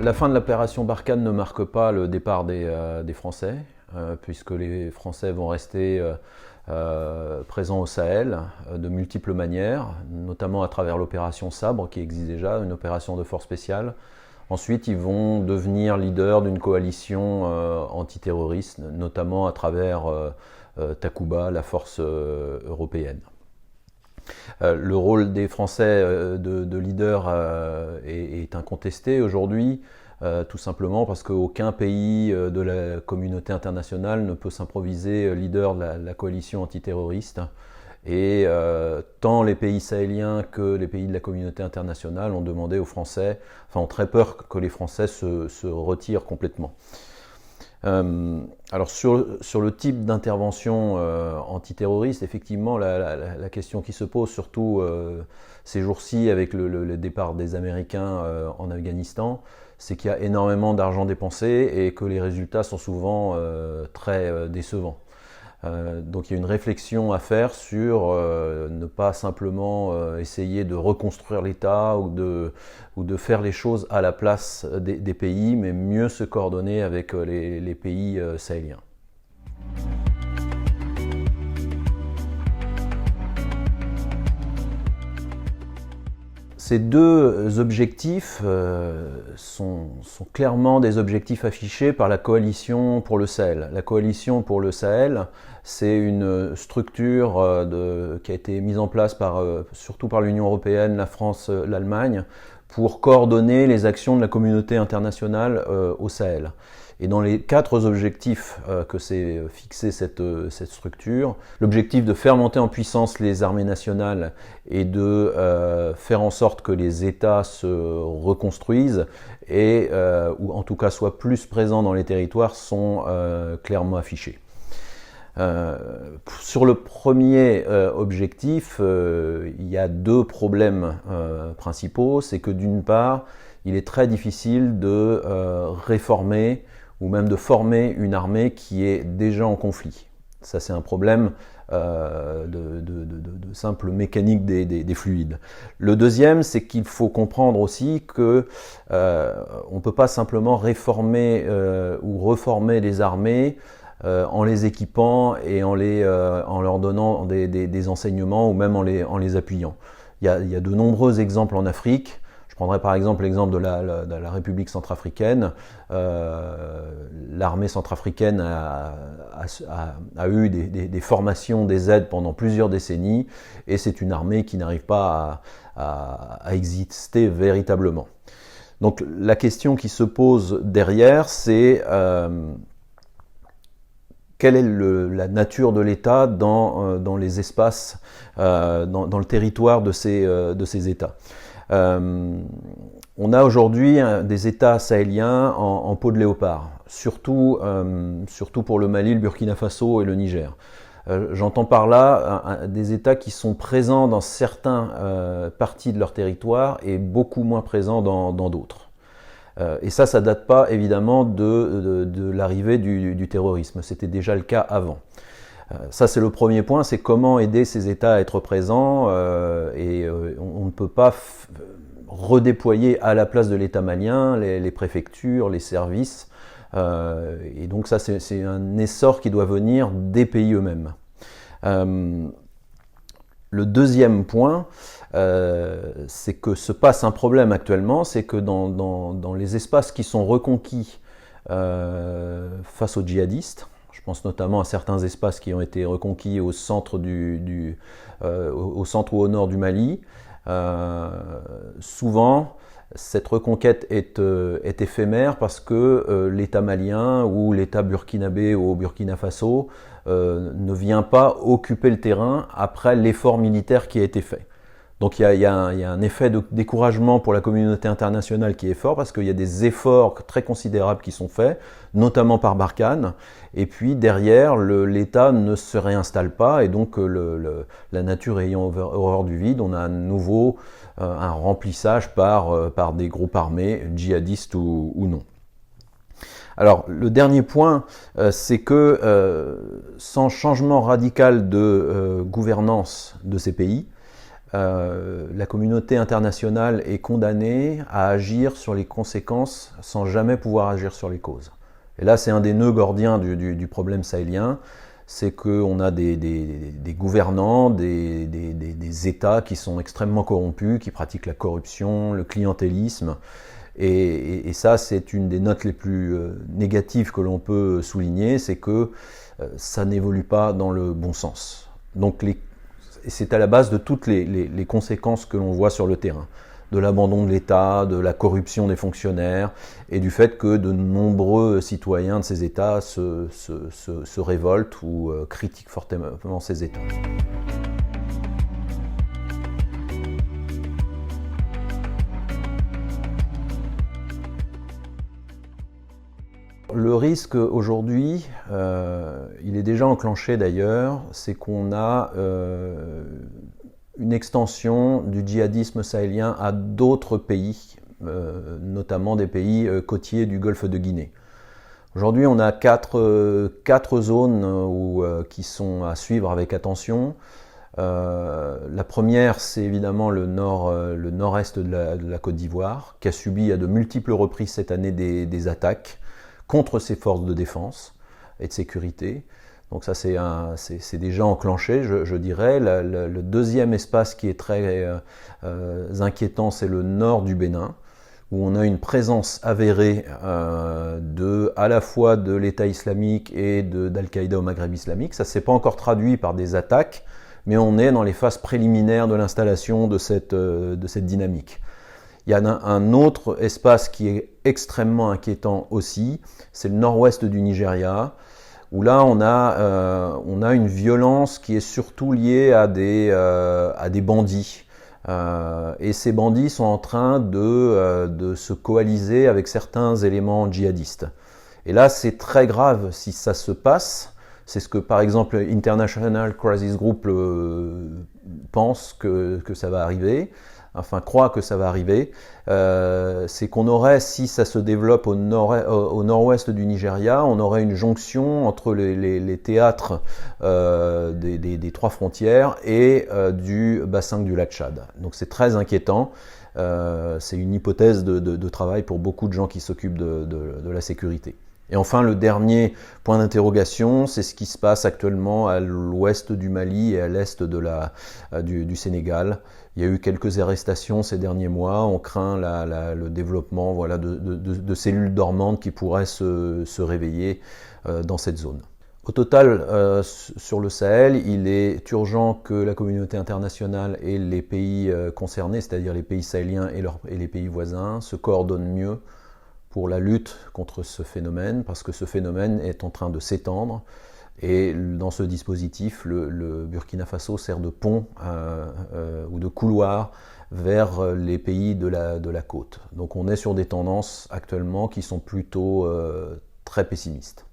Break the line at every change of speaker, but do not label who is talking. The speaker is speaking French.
la fin de l'opération Barkhane ne marque pas le départ des Français, puisque les Français vont rester présents au Sahel de multiples manières, notamment à travers l'opération Sabre, qui existe déjà, une opération de force spéciale. Ensuite, ils vont devenir leaders d'une coalition antiterroriste, notamment à travers Takuba, la force européenne. Le rôle des Français de leader est incontesté aujourd'hui, tout simplement parce qu'aucun pays de la communauté internationale ne peut s'improviser leader de la coalition antiterroriste. Et tant les pays sahéliens que les pays de la communauté internationale ont demandé aux Français, enfin ont très peur que les Français se retirent complètement. Alors sur le type d'intervention antiterroriste, effectivement la question qui se pose surtout ces jours-ci avec le départ des Américains en Afghanistan, c'est qu'il y a énormément d'argent dépensé et que les résultats sont souvent très décevants. Donc il y a une réflexion à faire sur ne pas simplement essayer de reconstruire l'État ou de faire les choses à la place des pays, mais mieux se coordonner avec les pays sahéliens. Ces deux objectifs sont clairement des objectifs affichés par la Coalition pour le Sahel. La Coalition pour le Sahel, c'est une structure qui a été mise en place surtout par l'Union européenne, la France, l'Allemagne, pour coordonner les actions de la communauté internationale au Sahel. Et dans les 4 objectifs que s'est fixé cette structure, l'objectif de faire monter en puissance les armées nationales et de faire en sorte que les États se reconstruisent et ou en tout cas soient plus présents dans les territoires sont clairement affichés. Sur le premier objectif, il y a 2 problèmes principaux. C'est que d'une part, il est très difficile de réformer ou même de former une armée qui est déjà en conflit. Ça, c'est un problème de simple mécanique des fluides. Le deuxième, c'est qu'il faut comprendre aussi que on ne peut pas simplement réformer ou reformer les armées en les équipant et en leur donnant des enseignements ou même en les appuyant. Il y a de nombreux exemples en Afrique. Je prendrai par exemple l'exemple de la République centrafricaine. L'armée centrafricaine a eu des formations, des aides pendant plusieurs décennies, et c'est une armée qui n'arrive pas à exister véritablement. Donc la question qui se pose derrière, c'est quelle est la nature de l'État dans les espaces, dans le territoire de ces États. On a aujourd'hui des États sahéliens en peau de léopard, surtout pour le Mali, le Burkina Faso et le Niger. J'entends par là des États qui sont présents dans certaines parties de leur territoire et beaucoup moins présents dans d'autres. Et ça date pas évidemment de l'arrivée du terrorisme, c'était déjà le cas avant. Ça c'est le premier point, c'est comment aider ces États à être présents et on ne peut pas redéployer à la place de l'État malien les préfectures, les services et donc ça c'est un essor qui doit venir des pays eux-mêmes. Le deuxième point, c'est que se passe un problème actuellement, c'est que dans les espaces qui sont reconquis face aux djihadistes, je pense notamment à certains espaces qui ont été reconquis au centre au centre ou au nord du Mali, souvent cette reconquête est éphémère parce que l'État malien ou l'État burkinabé ou au Burkina Faso ne vient pas occuper le terrain après l'effort militaire qui a été fait. Donc il y a un effet de découragement pour la communauté internationale qui est fort parce qu'il y a des efforts très considérables qui sont faits, notamment par Barkhane, et puis derrière l'État ne se réinstalle pas et donc la nature ayant horreur du vide, on a à nouveau un remplissage par des groupes armés, djihadistes ou non. Alors le dernier point, c'est que sans changement radical de gouvernance de ces pays, la communauté internationale est condamnée à agir sur les conséquences sans jamais pouvoir agir sur les causes. Et là, c'est un des nœuds gordiens du problème sahélien, c'est qu'on a des gouvernants, des États qui sont extrêmement corrompus, qui pratiquent la corruption, le clientélisme. Et ça, c'est une des notes les plus négatives que l'on peut souligner, c'est que ça n'évolue pas dans le bon sens. Donc c'est à la base de toutes les conséquences que l'on voit sur le terrain, de l'abandon de l'État, de la corruption des fonctionnaires et du fait que de nombreux citoyens de ces États se révoltent ou critiquent fortement ces États. Le risque aujourd'hui, il est déjà enclenché d'ailleurs, c'est qu'on a une extension du djihadisme sahélien à d'autres pays, notamment des pays côtiers du golfe de Guinée. Aujourd'hui, on a quatre zones qui sont à suivre avec attention. La première, c'est évidemment le nord-est de la Côte d'Ivoire, qui a subi à de multiples reprises cette année des attaques contre ses forces de défense et de sécurité. Donc ça, c'est déjà enclenché, je dirais. Le deuxième espace qui est très inquiétant, c'est le nord du Bénin, où on a une présence avérée à la fois de l'État islamique et d'Al-Qaïda au Maghreb islamique. Ça ne s'est pas encore traduit par des attaques, mais on est dans les phases préliminaires de l'installation de cette dynamique. Il y a un autre espace qui est extrêmement inquiétant aussi, c'est le nord-ouest du Nigeria, où là on a une violence qui est surtout liée à des bandits. Et ces bandits sont en train de se coaliser avec certains éléments djihadistes. Et là c'est très grave si ça se passe. C'est ce que par exemple International Crisis Group pense que ça va arriver. Enfin croit que ça va arriver, c'est qu'on aurait, si ça se développe au nord-ouest du Nigeria, on aurait une jonction entre les théâtres des trois frontières et du bassin du lac Tchad. Donc c'est très inquiétant, c'est une hypothèse de travail pour beaucoup de gens qui s'occupent de la sécurité. Et enfin, le dernier point d'interrogation, c'est ce qui se passe actuellement à l'ouest du Mali et à l'est du Sénégal. Il y a eu quelques arrestations ces derniers mois. On craint le développement de cellules dormantes qui pourraient se réveiller dans cette zone. Au total, sur le Sahel, il est urgent que la communauté internationale et les pays concernés, c'est-à-dire les pays sahéliens et les pays voisins, se coordonnent mieux pour la lutte contre ce phénomène, parce que ce phénomène est en train de s'étendre. Et dans ce dispositif, le Burkina Faso sert de pont ou de couloir vers les pays de la côte. Donc on est sur des tendances actuellement qui sont plutôt très pessimistes.